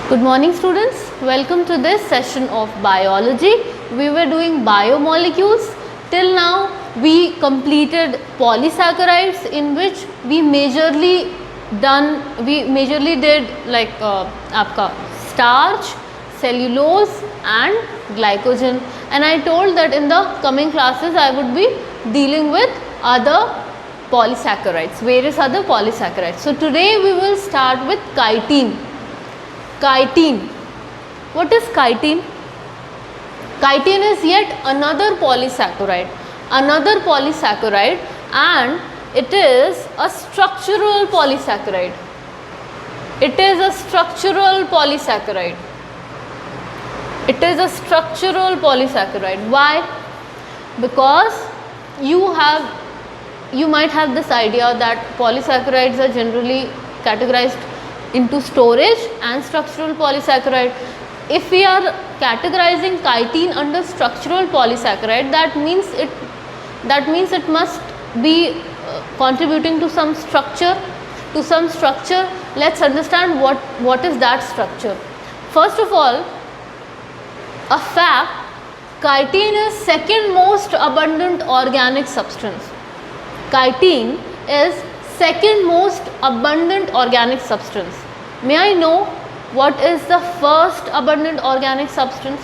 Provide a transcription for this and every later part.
Good morning students, welcome to this session of biology. We were doing biomolecules. Till now we completed polysaccharides, in which we majorly did like आपका starch, cellulose and glycogen, and I told that in the coming classes I would be dealing with other polysaccharides, various other polysaccharides. So today we will start with chitin. Chitin. What is chitin? Chitin is yet another polysaccharide, and it is a structural polysaccharide. It is a structural polysaccharide. Why? Because you might have this idea that polysaccharides are generally categorized into storage and structural polysaccharide. If we are categorizing chitin under structural polysaccharide, that means it must be contributing to some structure. Let's understand what is that structure. First of all, a fact: chitin is second most abundant organic substance. Chitin is second most abundant organic substance. May I know what is the first abundant organic substance?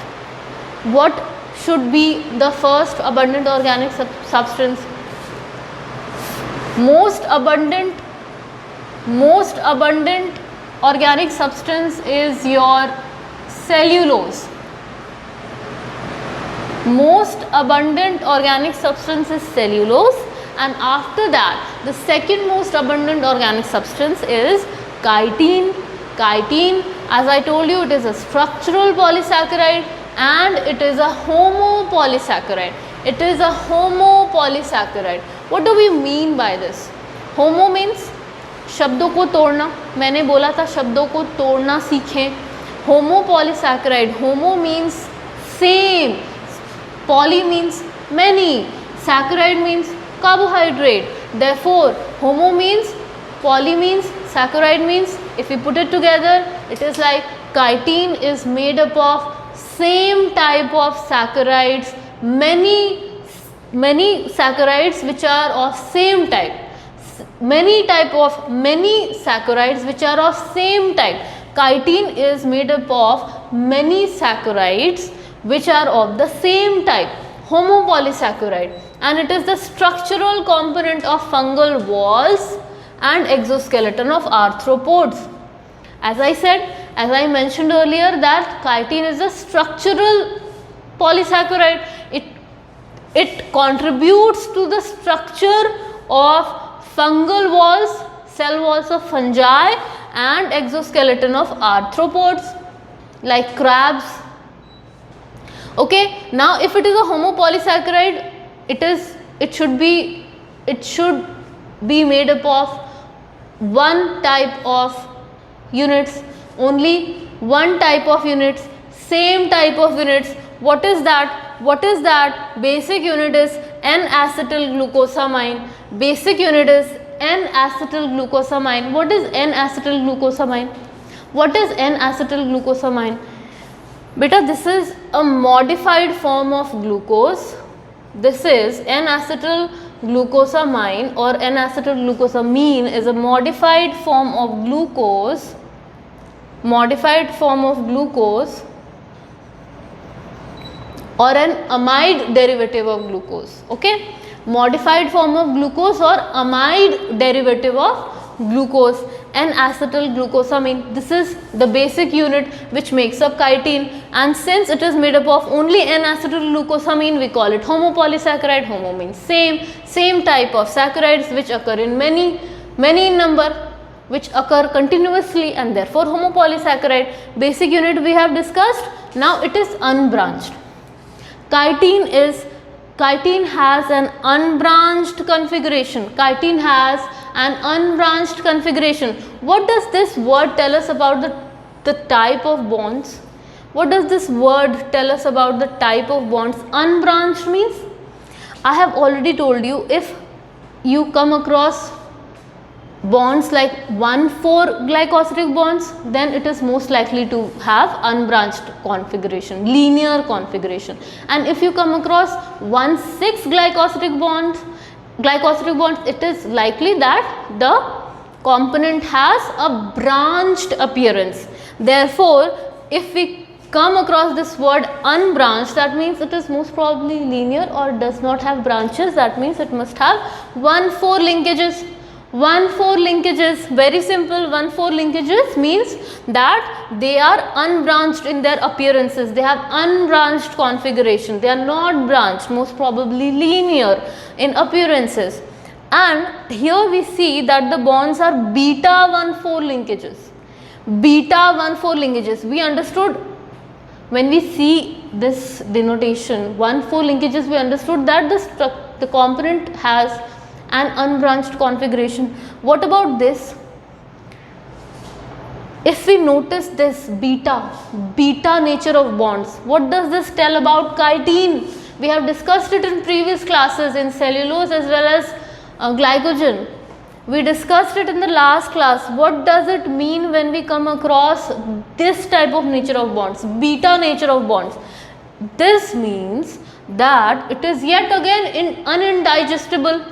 What should be the first abundant organic substance? Most abundant organic substance is your cellulose. Most abundant organic substance is cellulose, and after that the second most abundant organic substance is chitin. Chitin, as I told you, it is a structural polysaccharide and it is a homopolysaccharide. What do we mean by this? Homo means शब्दों को तोड़ना. मैंने बोला था शब्दों को तोड़ना सीखें. Homopolysaccharide. Homo means same, poly means many, saccharide means carbohydrate. Therefore homo means, poly means, saccharide means. If we put it together, it is like chitin is made up of same type of saccharides, many saccharides which are of same type, many saccharides which are of same type. Chitin is made up of many saccharides which are of the same type, homopolysaccharide, and it is the structural component of fungal walls and exoskeleton of arthropods. As I mentioned earlier, that chitin is a structural polysaccharide. It contributes to the structure of fungal walls, cell walls of fungi and exoskeleton of arthropods like crabs. Okay, now if it is a homopolysaccharide, it should be made up of one type of units, only one type of units, same type of units. What is that? Basic unit is N-acetylglucosamine. What is N-acetylglucosamine? Beta, this is a modified form of glucose. This is N-acetylglucosamine, or N-acetylglucosamine is a modified form of glucose, or an amide derivative of glucose. Okay, modified form of glucose or amide derivative of glucose, N-acetylglucosamine. This is the basic unit which makes up chitin, and since it is made up of only N-acetylglucosamine, we call it homopolysaccharide. Homo means same type of saccharides which occur in many in number, which occur continuously, and therefore homopolysaccharide. Basic unit we have discussed. Now it is unbranched. Chitin has an unbranched configuration. What does this word tell us about the type of bonds? Unbranched means, I have already told you, if you come across bonds like 1,4 glycosidic bonds, then it is most likely to have unbranched configuration, linear configuration. And if you come across 1,6 glycosidic bonds, it is likely that the component has a branched appearance. Therefore, if we come across this word unbranched, that means it is most probably linear or does not have branches. That means it must have 1,4 linkages. 1,4 linkages, very simple. 1,4 linkages means that they are unbranched in their appearances. They have unbranched configuration. They are not branched, most probably linear in appearances. And here we see that the bonds are beta 1,4 linkages. Beta 1,4 linkages. We understood when we see this denotation 1,4 linkages, we understood that the component has an unbranched configuration. What about this? If we notice this beta nature of bonds, what does this tell about chitin? We have discussed it in previous classes in cellulose as well as glycogen. We discussed it in the last class. What does it mean when we come across this type of nature of bonds, beta nature of bonds? This means that it is yet again unindigestible.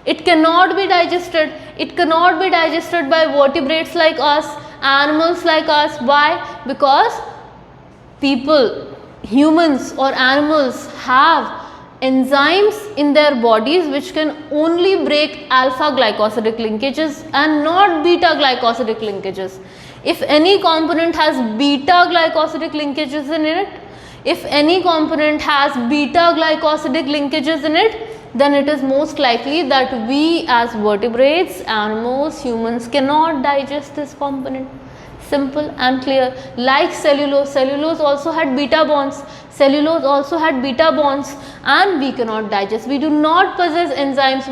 It cannot be digested. It cannot be digested by vertebrates like us, animals like us. Why? Because people, humans or animals have enzymes in their bodies which can only break alpha glycosidic linkages and not beta glycosidic linkages. If any component has beta glycosidic linkages in it, then it is most likely that we as vertebrates, animals, humans cannot digest this component. Simple and clear. Like cellulose also had beta bonds. And we cannot digest. We do not possess enzymes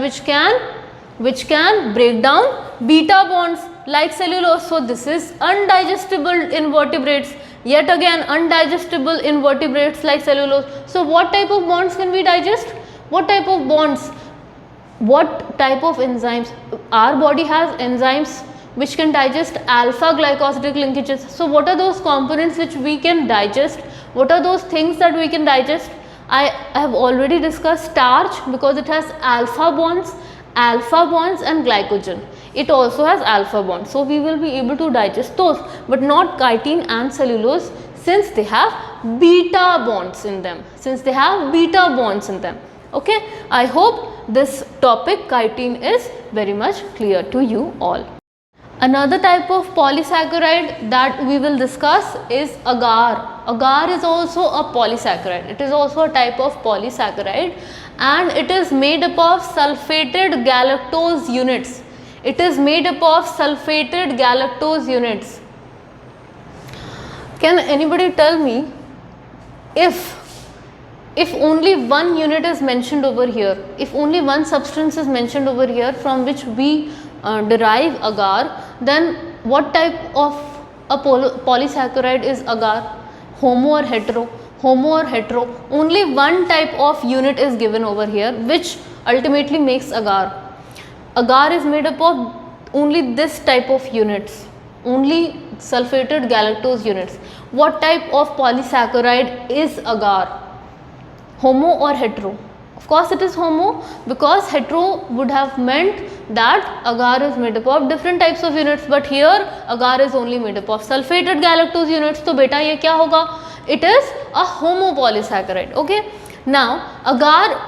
which can break down beta bonds like cellulose. So this is undigestible in vertebrates. Yet again undigestible in vertebrates like cellulose. So what type of bonds can we digest? What type of bonds? What type of enzymes? Our body has enzymes which can digest alpha glycosidic linkages. So what are those components which we can digest? What are those things that we can digest? I have already discussed starch because it has alpha bonds and glycogen. It also has alpha bonds. So we will be able to digest those, but not chitin and cellulose since they have beta bonds in them. Okay, I hope this topic chitin is very much clear to you all. Another type of polysaccharide that we will discuss is agar. Agar is also a polysaccharide. It is also a type of polysaccharide and it is made up of sulfated galactose units. Can anybody tell me if only one unit is mentioned over here, if only one substance is mentioned over here from which we derive agar, then what type of a polysaccharide is agar? Homo or hetero? Only one type of unit is given over here which ultimately makes agar. Agar is made up of only this type of units, only sulfated galactose units. What type of polysaccharide is agar? Homo or hetero? Of course it is homo, because hetero would have meant that agar is made up of different types of units, but here agar is only made up of sulfated galactose units. So beta ye kya hoga? It is a homo polysaccharide. Okay. Now agar,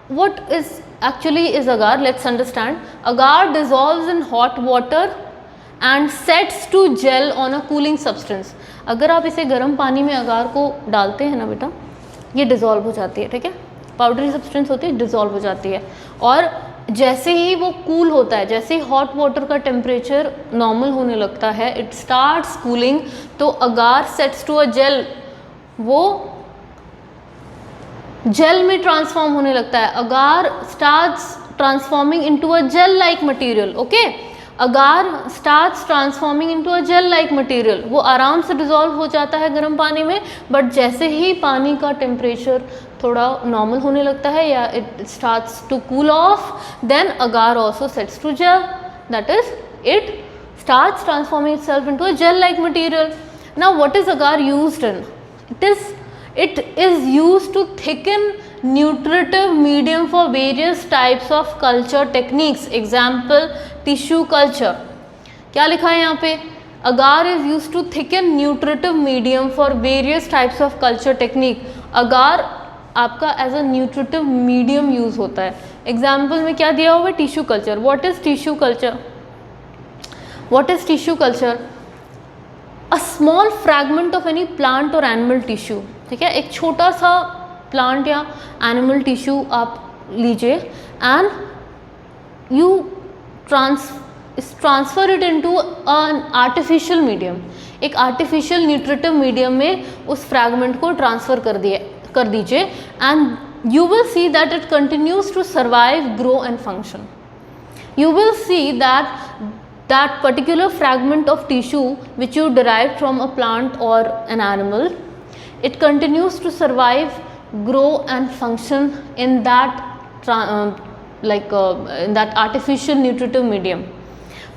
what is actually is agar? Let's understand. Agar dissolves in hot water and sets to gel on a cooling substance. अगर आप इसे गर्म पानी में अगार को डालते हैं ना बेटा, ये डिज़ोल्व हो जाती है. ठीक है, पाउडरी सब्सटेंस होती है, डिज़ोल्व हो जाती है. और जैसे ही वो कूल होता है, जैसे ही हॉट वाटर का टेम्परेचर नॉर्मल होने लगता है, इट स्टार्ट्स कूलिंग, तो agar sets to a gel, वो जेल में ट्रांसफॉर्म होने लगता है. Agar starts transforming into a gel like material. Okay, agar starts transforming into a gel like material. वो आराम से डिज़ोल्व हो जाता है गर्म पानी में, बट जैसे ही पानी का टेम्परेचर थोड़ा नॉर्मल होने लगता है या it starts to cool off, then agar also sets to gel, that is it starts transforming itself into a gel-like material. Now what is agar used in? It is used to thicken nutritive medium for various types of culture techniques. Example, tissue culture. क्या लिखा है यहाँ पे? Agar is used to thicken nutritive medium for various types of culture technique. Agar आपका as a nutritive medium use होता है. Example में क्या दिया हुआ है? Tissue culture. What is tissue culture? What is tissue culture? A small fragment of any plant और animal tissue. ठीक है, एक छोटा सा प्लांट या एनिमल टिश्यू आप लीजिए and you transfer it into an artificial medium. एक आर्टिफिशियल न्यूट्रिटिव मीडियम में उस फ्रैगमेंट को ट्रांसफर कर दीजिए and you will see that it continues to survive, grow and function. You will see that particular fragment of tissue which you derived from a plant or an animal, it continues to survive, grow and function in that in that artificial nutritive medium.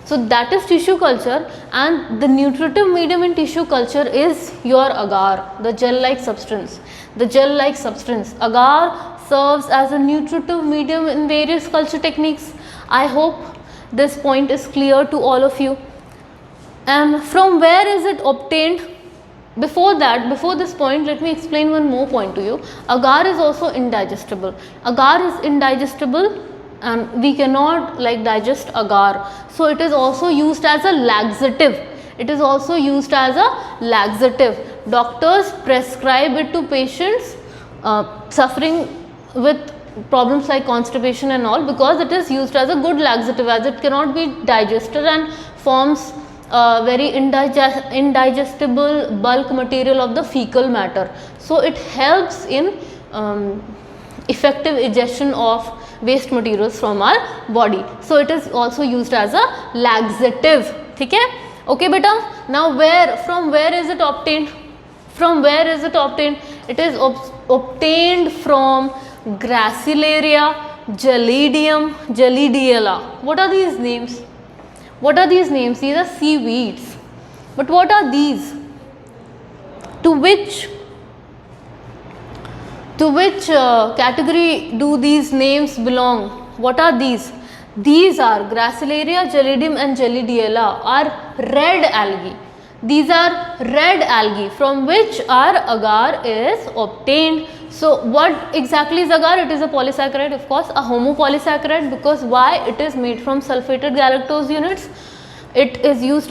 So that is tissue culture, and the nutritive medium in tissue culture is your agar, the gel-like substance. The gel-like substance, agar, serves as a nutritive medium in various culture techniques. I hope this point is clear to all of you. And from where is it obtained? Before this point, let me explain one more point to you. Agar is also indigestible. Agar is indigestible and we cannot digest agar. So it is also used as a laxative. It is also used as a laxative. Doctors prescribe it to patients suffering with problems like constipation and all, because it is used as a good laxative, as it cannot be digested and forms very indigestible bulk material of the fecal matter. So it helps in effective egestion of waste materials from our body. So it is also used as a laxative. ठीक है? Okay beta. Now from where is it obtained? From where is it obtained? It is obtained from Gracilaria, Gelidium, Gelidiella. What are these names? What are these names? These are seaweeds. But what are these? To which category do these names belong? What are these? These are Gracilaria, Gelidium and Gelidiella are red algae. These are red algae from which our agar is obtained. So what exactly is agar? It is a polysaccharide, of course, a homopolysaccharide, because why? It is made from sulfated galactose units. It is used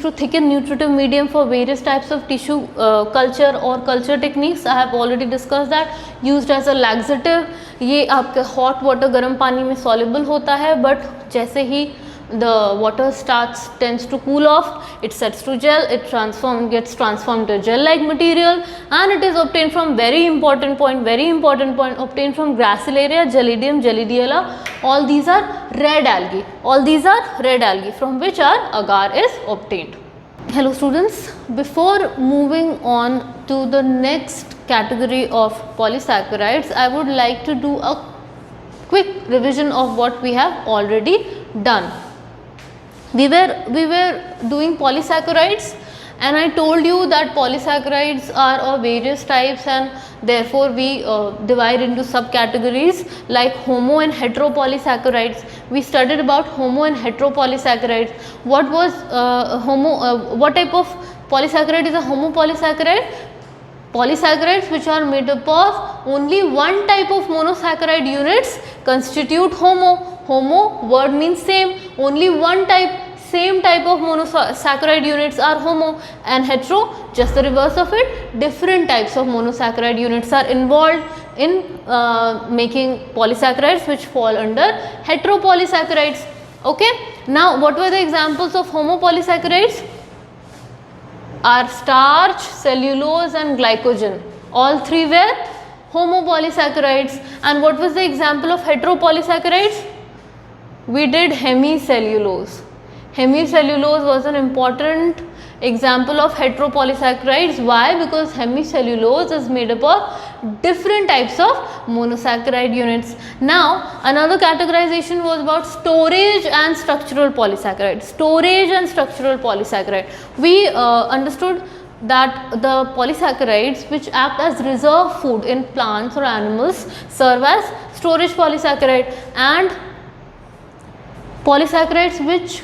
to thicken nutritive medium for various types of tissue culture or culture techniques. I have already discussed that. Used as a laxative. ये आपके hot water गर्म पानी में soluble होता है, but जैसे ही the water tends to cool off, it sets to gel, it gets transformed to gel-like material, and it is obtained from very important point, obtained from Gracilaria, Gelidium, Gelidiella. All these are red algae. From which our agar is obtained. Hello students, before moving on to the next category of polysaccharides, I would like to do a quick revision of what we have already done. We were doing polysaccharides, and I told you that polysaccharides are of various types, and therefore we divide into subcategories like homo and heteropolysaccharides. We studied about homo and heteropolysaccharides. What was what type of polysaccharide is a homopolysaccharide? Polysaccharides which are made up of only one type of monosaccharide units constitute homo. Homo word means same, only one type, same type of monosaccharide units are homo, and hetero just the reverse of it, different types of monosaccharide units are involved in making polysaccharides which fall under heteropolysaccharides. Okay, now what were the examples of homopolysaccharides? Are starch, cellulose and glycogen. All three were homopolysaccharides. And what was the example of heteropolysaccharides? We did hemicellulose. Hemicellulose was an important Example of heteropolysaccharides. Why? Because hemicellulose is made up of different types of monosaccharide units. Now another categorization was about storage and structural polysaccharide. Storage and structural polysaccharide. We understood that the polysaccharides which act as reserve food in plants or animals serve as storage polysaccharide, and polysaccharides which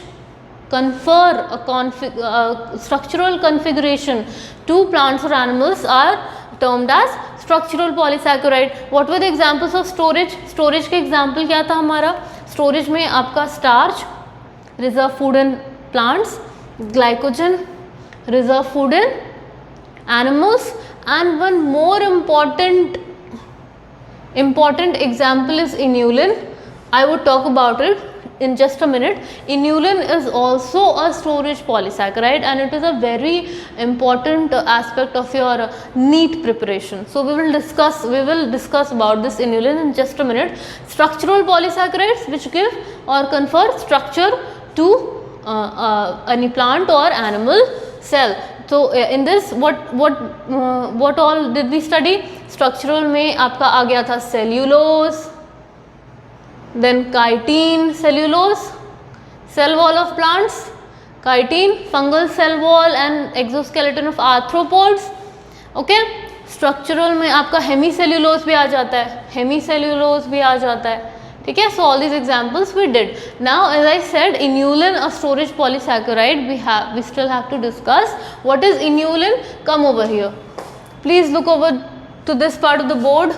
confer a structural configuration to plants or animals are termed as structural polysaccharide. What were the examples of storage? Storage के example क्या था हमारा? Storage में आपका starch, reserve food in plants, glycogen, reserve food in animals, and one more important example is inulin. I would talk about it in just a minute. Inulin is also a storage polysaccharide and it is a very important aspect of your NEET preparation. So we will discuss about this inulin in just a minute. Structural polysaccharides which give or confer structure to any plant or animal cell. So in this what all did we study? Structural में आपका आ गया था cellulose, then chitin, cellulose, cell wall of plants, chitin, fungal cell wall and exoskeleton of arthropods. Okay, structural में आपका hemicellulose भी आ जाता है, hemicellulose भी आ जाता है, ठीक है. So all these examples we did. Now as I said, inulin, a storage polysaccharide, we still have to discuss what is inulin. Come over here, please look over to this part of the board.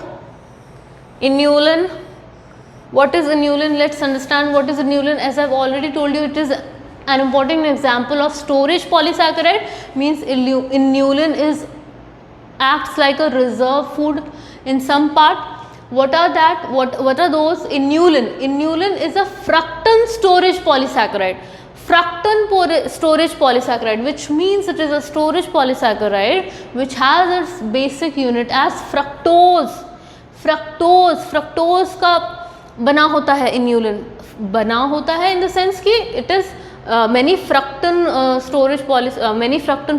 Inulin. What is inulin? Let's understand what is inulin. As I've already told you, it is an important example of storage polysaccharide. Means inulin acts like a reserve food in some part. What are that? What are those? Inulin is a fructan storage polysaccharide. Fructan storage polysaccharide, which means it is a storage polysaccharide which has its basic unit as fructose. Fructose का बना होता है inulin. बना होता है in the sense कि it is many fructan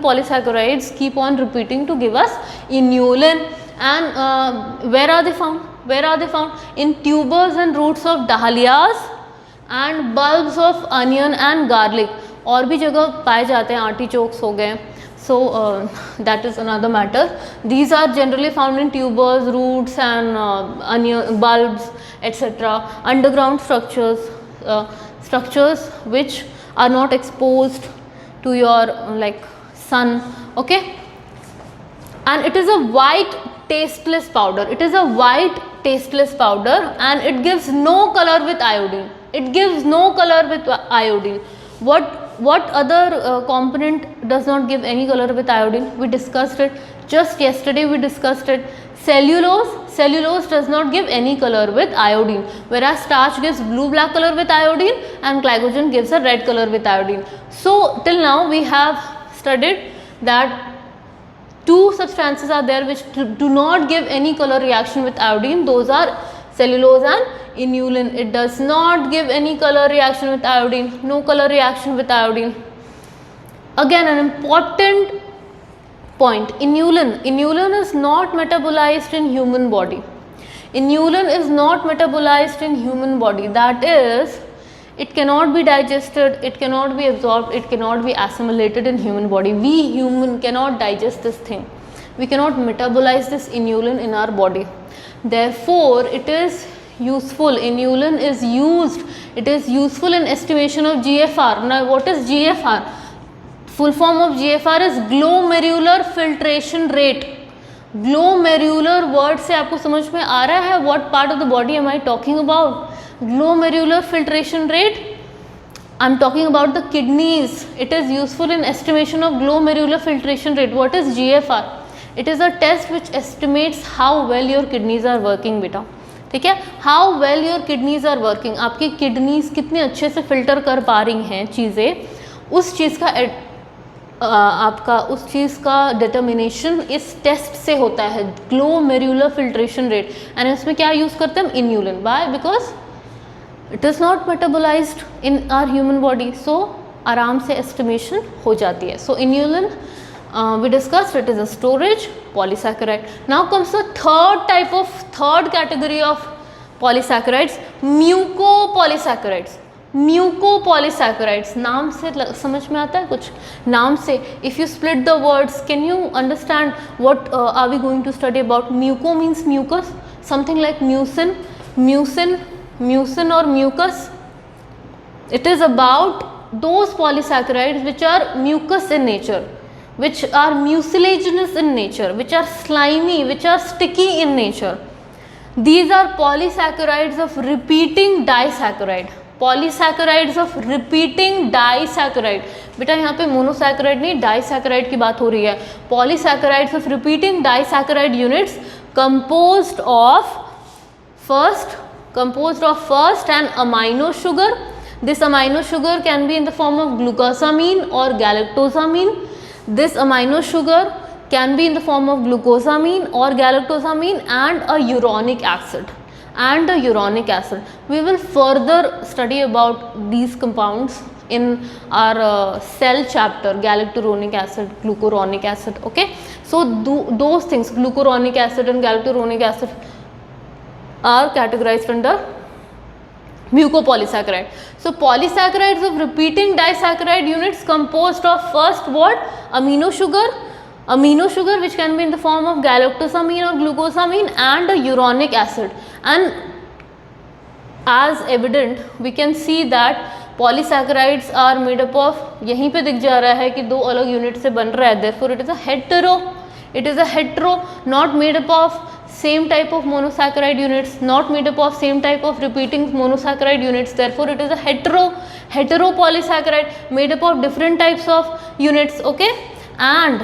polysaccharides keep on repeating to give us inulin. And where are they found? In tubers and roots of dahlias and bulbs of onion and garlic. और भी जगह पाए जाते हैं, artichokes हो गए. So that is another matter. These are generally found in tubers, roots and onion bulbs, etc. Underground structures, structures which are not exposed to your sun. Okay, and it is a white tasteless powder. And it gives no color with iodine. What other component does not give any color with iodine? We discussed it just yesterday. Cellulose does not give any color with iodine, whereas starch gives blue-black color with iodine and glycogen gives a red color with iodine. So till now we have studied that two substances are there which do not give any color reaction with iodine. Those are cellulose and inulin. It does not give any color reaction with iodine. No color reaction with iodine. Again, an important point. Inulin is not metabolized in human body. That is, it cannot be digested, it cannot be absorbed, it cannot be assimilated in human body. We human cannot digest this thing. We cannot metabolize this inulin in our body. Therefore, it is useful. Inulin is used. It is useful in estimation of GFR. Now, what is GFR? Full form of GFR is glomerular filtration rate. Glomerular word से आपको समझ में आ रहा है? What part of the body am I talking about? Glomerular filtration rate. I am talking about the kidneys. It is useful in estimation of glomerular filtration rate. What is GFR? It is a test which estimates how well your kidneys are working, बेटा. ठीक है, how well your kidneys are working, आपकी kidneys कितने अच्छे से filter कर पा रही हैं चीज़ें, उस चीज़ का डिटर्मिनेशन इस टेस्ट से होता है, ग्लोमेरुलर फिल्ट्रेशन रेट. एंड इसमें क्या यूज़ करते हैं हम? Inulin. Why? Because it is not metabolized in our human body. So आराम से एस्टिमेशन हो जाती है. So inulin we discussed it is a storage polysaccharide. Now comes the third category of polysaccharides, mucopolysaccharides. Mucopolysaccharides नाम से समझ में आता है कुछ? नाम से if you split the words, can you understand what are we going to study about? Muco means mucus, something like mucin or mucus. It is about those polysaccharides which are mucus in nature, which are mucilaginous in nature, which are slimy, which are sticky in nature. These are polysaccharides of repeating disaccharide. Polysaccharides of repeating disaccharide. बेटा यहाँ पे monosaccharide नहीं, disaccharide की बात हो रही है. Polysaccharides of repeating disaccharide units composed of first an amino sugar. This amino sugar can be in the form of glucosamine or galactosamine. This amino sugar can be in the form of glucosamine or galactosamine and a uronic acid. We will further study about these compounds in our cell chapter, galacturonic acid, glucuronic acid. Okay, so those things, glucuronic acid and galacturonic acid, are categorized under mucopolysaccharide. So polysaccharides of repeating disaccharide units composed of first what? Amino sugar which can be in the form of galactosamine or glucosamine and a uronic acid. And as evident we can see that polysaccharides are made up of, यहीं पे दिख जा रहा है कि दो अलग unit से बन रहा है, therefore it is a hetero, not made up of same type of monosaccharide units, not made up of same type of repeating monosaccharide units, therefore it is a hetero polysaccharide made up of different types of units. Okay, and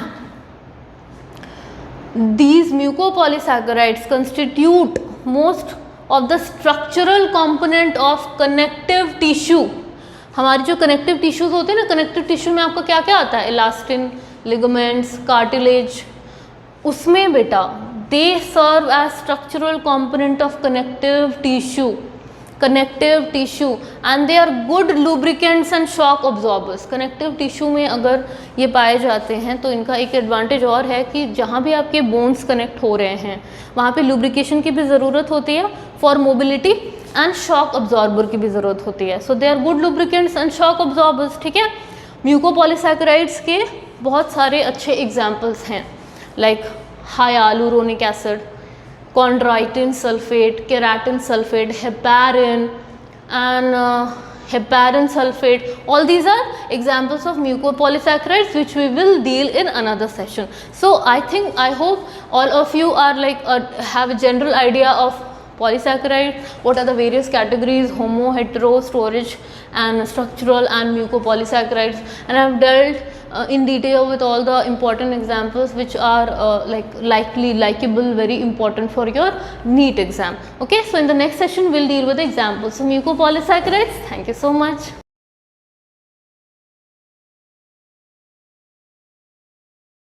these mucopolysaccharides constitute most of the structural component of connective tissue. हमारी जो connective tissues होते हैं ना, connective tissue में आपका क्या क्या आता है? Elastin, ligaments, cartilage. उसमें बेटा they serve as structural component of connective tissue and they are good lubricants and shock absorbers. connective tissue में अगर ये पाए जाते हैं तो इनका एक एडवांटेज और है कि जहाँ भी आपके बोन्स कनेक्ट हो रहे हैं वहाँ पे लुब्रिकेशन की भी ज़रूरत होती है for mobility and shock absorber की भी ज़रूरत होती है. So they are good lubricants and shock absorbers. ठीक है, म्यूकोपॉलीसैकेराइड्स के बहुत सारे अच्छे एग्जाम्पल्स हैं like hyaluronic acid, chondroitin sulfate, keratin sulfate, heparin and heparin sulfate. All these are examples of mucopolysaccharides which we will deal in another session. So I hope all of you are like have a general idea of polysaccharide, what are the various categories, homo, hetero, storage and structural and mucopolysaccharides, and I have dealt in detail with all the important examples which are likable, very important for your NEET exam. Okay, so in the next session we'll deal with the examples of mucopolysaccharides. Thank you so much.